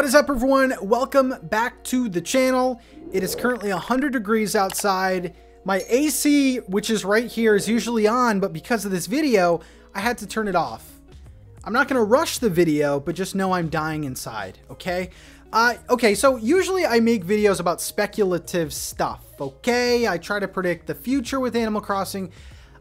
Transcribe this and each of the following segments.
What is up, everyone? Welcome back to the channel. It is currently 100 degrees outside. My AC, which is right here, is usually on, but because of this video, I had to turn it off. I'm not gonna rush the video, but just know I'm dying inside, okay? Okay, so usually I make videos about speculative stuff, okay? I try to predict the future with Animal Crossing.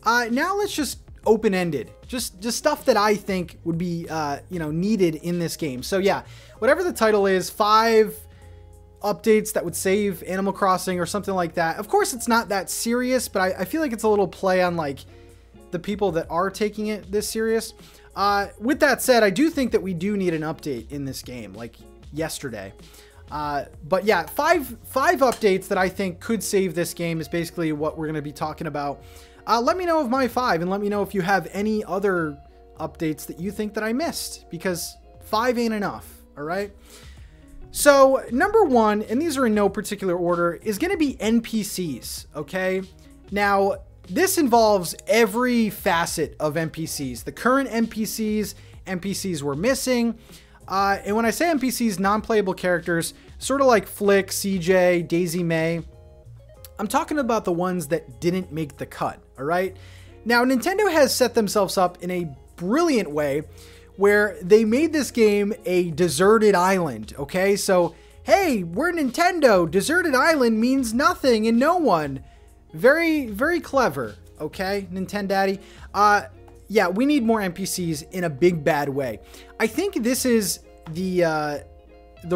Now let's just open-ended, just stuff that I think would be, needed in this game. So yeah, whatever the title is, 5 updates that would save Animal Crossing or something like that. Of course, it's not that serious, but I feel like it's a little play on like the people that are taking it this serious. With that said, I do think that we do need an update in this game, like yesterday. But yeah, five updates that I think could save this game is basically what we're going to be talking about. Let me know of my 5, and let me know if you have any other updates that you think that I missed, because 5 ain't enough, all right? So number 1, and these are in no particular order, is going to be NPCs, okay? Now, this involves every facet of NPCs. The current NPCs we're missing. And when I say NPCs, non-playable characters, sort of like Flick, CJ, Daisy May, I'm talking about the ones that didn't make the cut, all right? Now, Nintendo has set themselves up in a brilliant way where they made this game a deserted island, okay? So, hey, we're Nintendo. Deserted island means nothing and no one. Very, very clever, okay, Nintendaddy? Yeah, we need more NPCs in a big bad way. I think this is the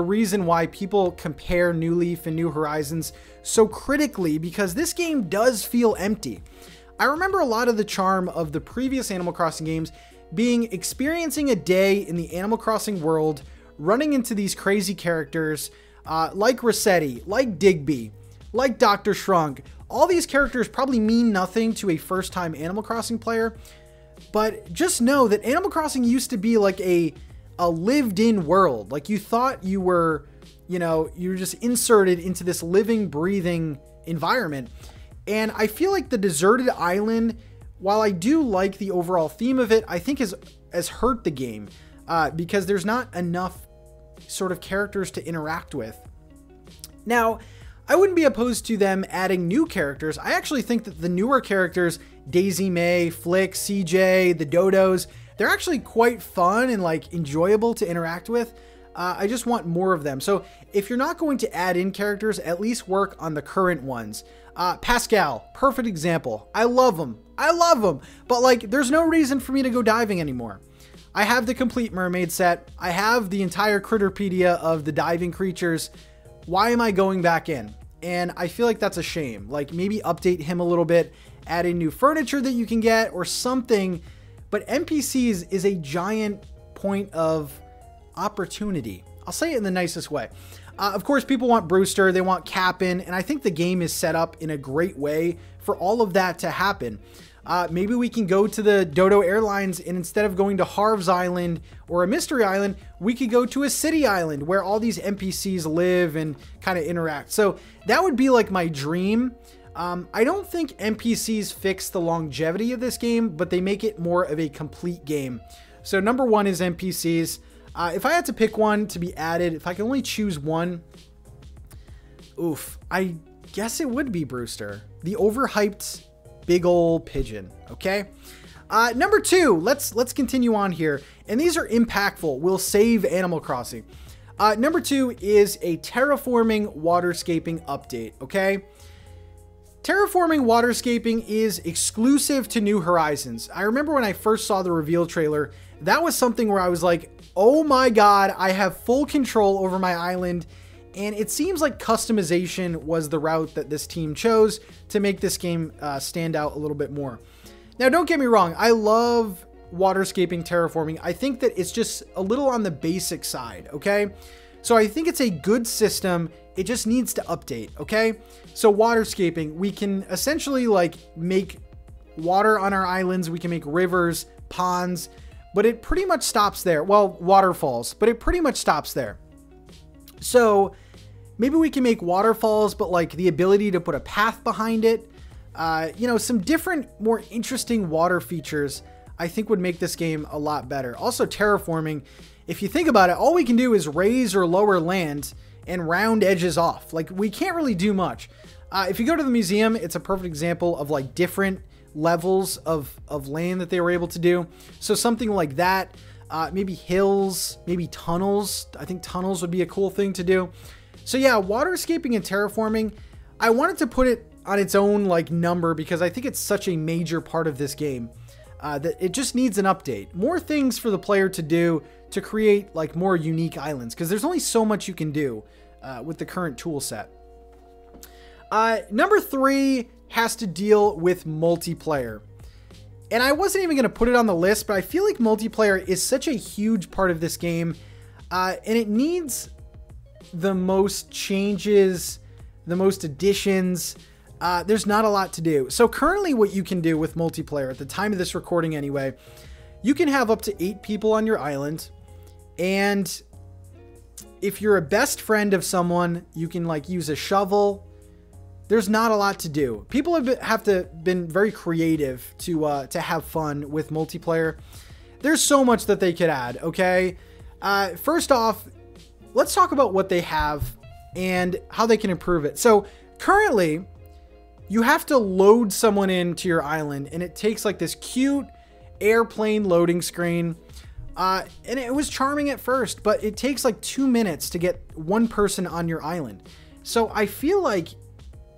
reason why people compare New Leaf and New Horizons so critically, because this game does feel empty. I remember a lot of the charm of the previous Animal Crossing games being experiencing a day in the Animal Crossing world, running into these crazy characters like Rossetti, like Digby, like Dr. Shrunk. All these characters probably mean nothing to a first-time Animal Crossing player, but just know that Animal Crossing used to be like a lived-in world. Like, you thought you were, you were just inserted into this living, breathing environment. And I feel like the deserted island, while I do like the overall theme of it, I think has hurt the game because there's not enough sort of characters to interact with. Now, I wouldn't be opposed to them adding new characters. I actually think that the newer characters, Daisy May, Flick, CJ, the Dodos, they're actually quite fun and like enjoyable to interact with. I just want more of them. So if you're not going to add in characters, at least work on the current ones. Pascal, perfect example. I love him. I love him. But like, there's no reason for me to go diving anymore. I have the complete mermaid set. I have the entire Critterpedia of the diving creatures. Why am I going back in? And I feel like that's a shame. Like, maybe update him a little bit, add in new furniture that you can get or something. But NPCs is a giant point of opportunity. I'll say it in the nicest way. Of course, people want Brewster, they want Cap'n, and I think the game is set up in a great way for all of that to happen. Maybe we can go to the Dodo Airlines, and instead of going to Harv's Island or a Mystery Island, we could go to a city island where all these NPCs live and kind of interact. So that would be like my dream. I don't think NPCs fix the longevity of this game, but they make it more of a complete game. So number 1 is NPCs. If I had to pick one to be added, if I could only choose one, I guess it would be Brewster, the overhyped big old pigeon. Okay. Number 2, let's continue on here. And these are impactful. Will save Animal Crossing. Number 2 is a terraforming waterscaping update. Okay. Terraforming waterscaping is exclusive to New Horizons. I remember when I first saw the reveal trailer, that was something where I was like, oh my God, I have full control over my island. And it seems like customization was the route that this team chose to make this game stand out a little bit more. Now, don't get me wrong. I love waterscaping terraforming. I think that it's just a little on the basic side, okay? So I think it's a good system. It just needs to update, okay? So waterscaping, we can essentially like make water on our islands. We can make rivers, ponds, but it pretty much stops there. Well, waterfalls, but it pretty much stops there. So maybe we can make waterfalls, but like the ability to put a path behind it, some different, more interesting water features I think would make this game a lot better. Also, terraforming, if you think about it, all we can do is raise or lower land and round edges off. Like, we can't really do much. If you go to the museum, it's a perfect example of like different levels of land that they were able to do. So something like that, maybe hills, maybe tunnels. I think tunnels would be a cool thing to do. So yeah, waterscaping and terraforming, I wanted to put it on its own like number because I think it's such a major part of this game that it just needs an update. More things for the player to do to create like more unique islands, because there's only so much you can do with the current tool set. Number 3 has to deal with multiplayer. And I wasn't even going to put it on the list, but I feel like multiplayer is such a huge part of this game, and it needs the most changes, the most additions. There's not a lot to do. So currently what you can do with multiplayer, at the time of this recording anyway, you can have up to 8 people on your island, and if you're a best friend of someone, you can like use a shovel. There's not a lot to do. People have been very creative to have fun with multiplayer. There's so much that they could add, okay? First off, let's talk about what they have and how they can improve it. So currently, you have to load someone into your island, and it takes like this cute airplane loading screen. And it was charming at first, but it takes like 2 minutes to get one person on your island. So I feel like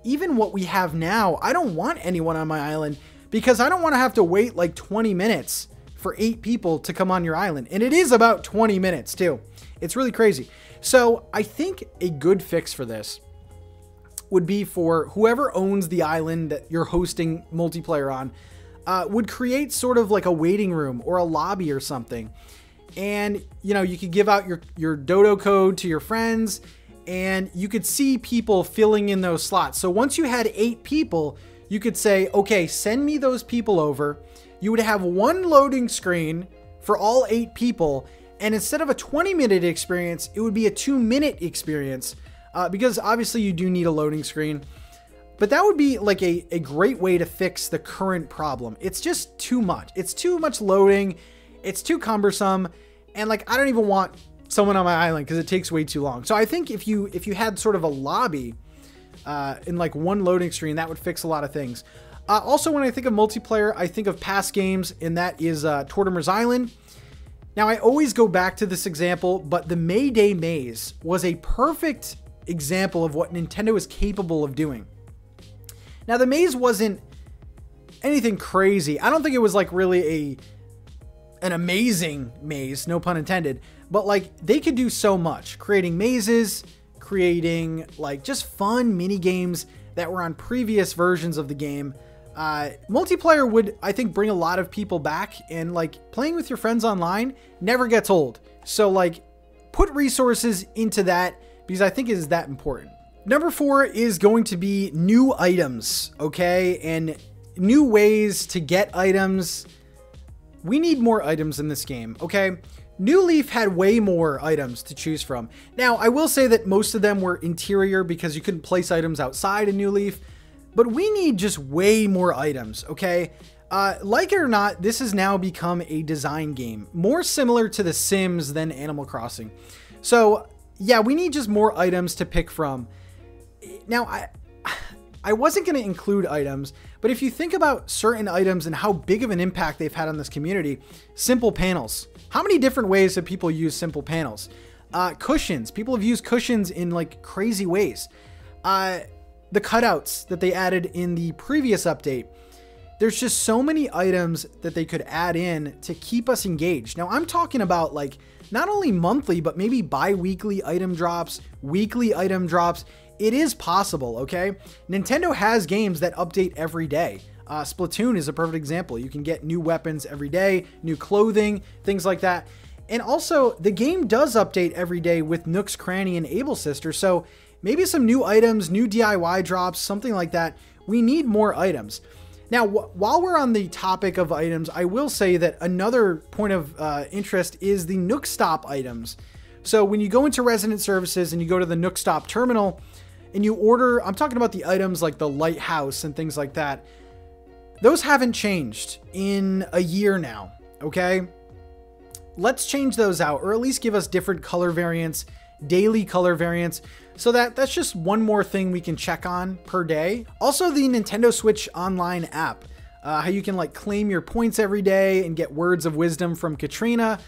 even what we have now, I don't want anyone on my island because I don't want to have to wait like 20 minutes for 8 people to come on your island. And it is about 20 minutes too. It's really crazy. So I think a good fix for this would be for whoever owns the island that you're hosting multiplayer on, would create sort of like a waiting room or a lobby or something. And, you know, you could give out your dodo code to your friends, and you could see people filling in those slots. So once you had 8 people, you could say, okay, send me those people over. You would have one loading screen for all 8 people. And instead of a 20-minute experience, it would be a 2-minute experience, because obviously you do need a loading screen. But that would be like a great way to fix the current problem. It's just too much. It's too much loading. It's too cumbersome. And like, I don't even want someone on my island because it takes way too long. So I think if you had sort of a lobby in like one loading screen, that would fix a lot of things. Also, when I think of multiplayer, I think of past games, and that is Tortimer's Island. Now, I always go back to this example, but the Mayday Maze was a perfect example of what Nintendo is capable of doing. Now, the maze wasn't anything crazy. I don't think it was like really an amazing maze, no pun intended, but like they could do so much, creating mazes, creating like just fun mini games that were on previous versions of the game. Multiplayer would, I think, bring a lot of people back, and like playing with your friends online never gets old. So like put resources into that, because I think it is that important. Number 4 is going to be new items, okay? And new ways to get items. We need more items in this game, okay? New Leaf had way more items to choose from. Now, I will say that most of them were interior because you couldn't place items outside in New Leaf, but we need just way more items, okay? Like it or not, this has now become a design game, more similar to The Sims than Animal Crossing. So yeah, we need just more items to pick from. Now, I wasn't going to include items, but if you think about certain items and how big of an impact they've had on this community, simple panels. How many different ways have people used simple panels? Cushions. People have used cushions in like crazy ways. The cutouts that they added in the previous update. There's just so many items that they could add in to keep us engaged. Now, I'm talking about like not only monthly, but maybe bi-weekly item drops, weekly item drops. It is possible, okay? Nintendo has games that update every day. Splatoon is a perfect example. You can get new weapons every day, new clothing, things like that. And also, the game does update every day with Nook's Cranny and Able Sister, so maybe some new items, new DIY drops, something like that. We need more items. Now, while we're on the topic of items, I will say that another point of interest is the Nook Stop items. So when you go into Resident Services and you go to the Nook Stop terminal and you order, I'm talking about the items like the lighthouse and things like that. Those haven't changed in a year now. okay? Let's change those out, or at least give us different color variants, daily color variants, so that's just one more thing we can check on per day. Also, the Nintendo Switch Online app, how you can like claim your points every day and get words of wisdom from Katrina.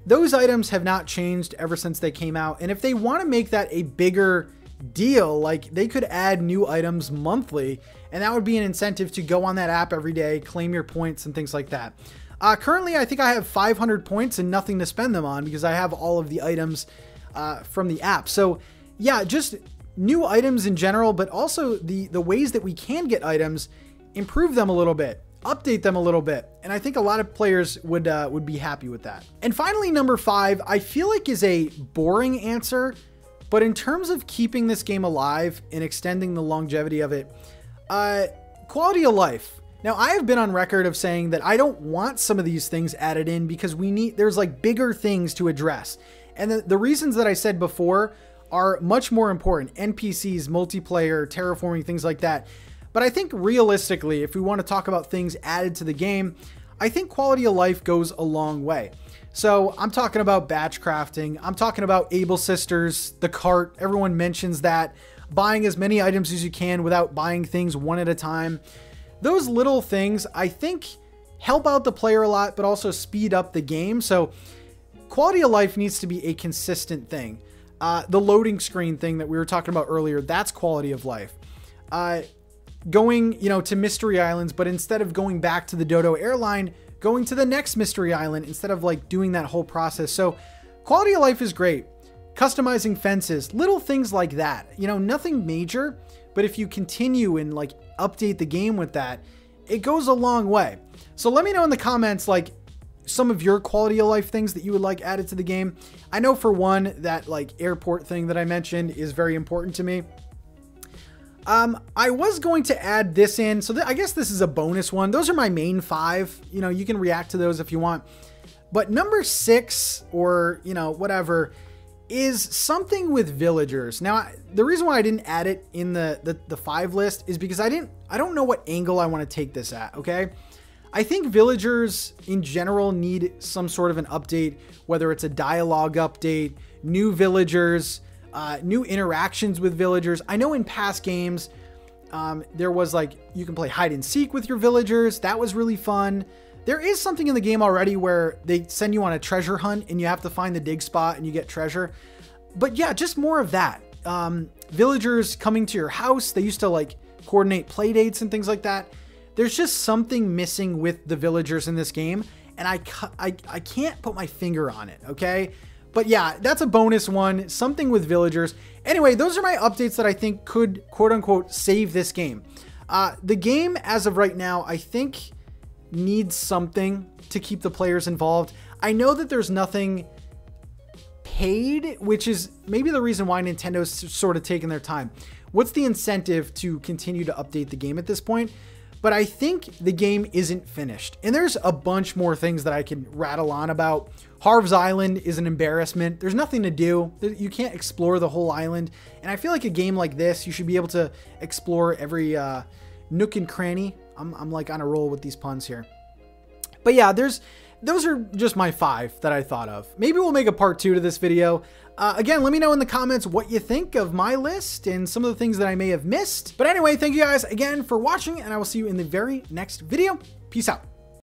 Those items have not changed ever since they came out. And if they want to make that a bigger deal, like they could add new items monthly, and that would be an incentive to go on that app every day, claim your points and things like that. Currently, I think I have 500 points and nothing to spend them on because I have all of the items from the app. So yeah, just new items in general, but also the ways that we can get items, improve them a little bit, update them a little bit. And I think a lot of players would be happy with that. And finally, number 5, I feel like is a boring answer, but in terms of keeping this game alive and extending the longevity of it, quality of life. Now, I have been on record of saying that I don't want some of these things added in because there's like bigger things to address. And the reasons that I said before are much more important. NPCs, multiplayer, terraforming, things like that. But I think realistically, if we want to talk about things added to the game, I think quality of life goes a long way. So I'm talking about batch crafting. I'm talking about Able Sisters, the cart. Everyone mentions that. Buying as many items as you can without buying things one at a time. Those little things, I think, help out the player a lot, but also speed up the game. So quality of life needs to be a consistent thing. The loading screen thing that we were talking about earlier, that's quality of life. Going, to Mystery Islands, but instead of going back to the Dodo airline, going to the next Mystery Island instead of like doing that whole process. So quality of life is great. Customizing fences, little things like that, nothing major, but if you continue and like update the game with that, it goes a long way. So let me know in the comments, like some of your quality of life things that you would like added to the game. I know for one, that like airport thing that I mentioned is very important to me. I was going to add this in, so I guess this is a bonus one. Those are my main 5. You can react to those if you want. But number 6, or whatever, is something with villagers. Now, the reason why I didn't add it in the 5 list is because I don't know what angle I want to take this at. Okay, I think villagers in general need some sort of an update, whether it's a dialogue update, new villagers. New interactions with villagers. I know in past games, there was like, you can play hide and seek with your villagers. That was really fun. There is something in the game already where they send you on a treasure hunt and you have to find the dig spot and you get treasure. But yeah, just more of that. Villagers coming to your house. They used to like coordinate play dates and things like that. There's just something missing with the villagers in this game. And I can't put my finger on it. Okay. But yeah, that's a bonus one, something with villagers. Anyway, those are my updates that I think could, quote unquote, save this game. The game, as of right now, I think needs something to keep the players involved. I know that there's nothing paid, which is maybe the reason why Nintendo's sort of taking their time. What's the incentive to continue to update the game at this point? But I think the game isn't finished. And there's a bunch more things that I can rattle on about. Harv's Island is an embarrassment. There's nothing to do. You can't explore the whole island. And I feel like a game like this, you should be able to explore every nook and cranny. I'm like on a roll with these puns here. But yeah, those are just my 5 that I thought of. Maybe we'll make a part 2 to this video. Again, let me know in the comments what you think of my list and some of the things that I may have missed. But anyway, thank you guys again for watching, and I will see you in the very next video. Peace out.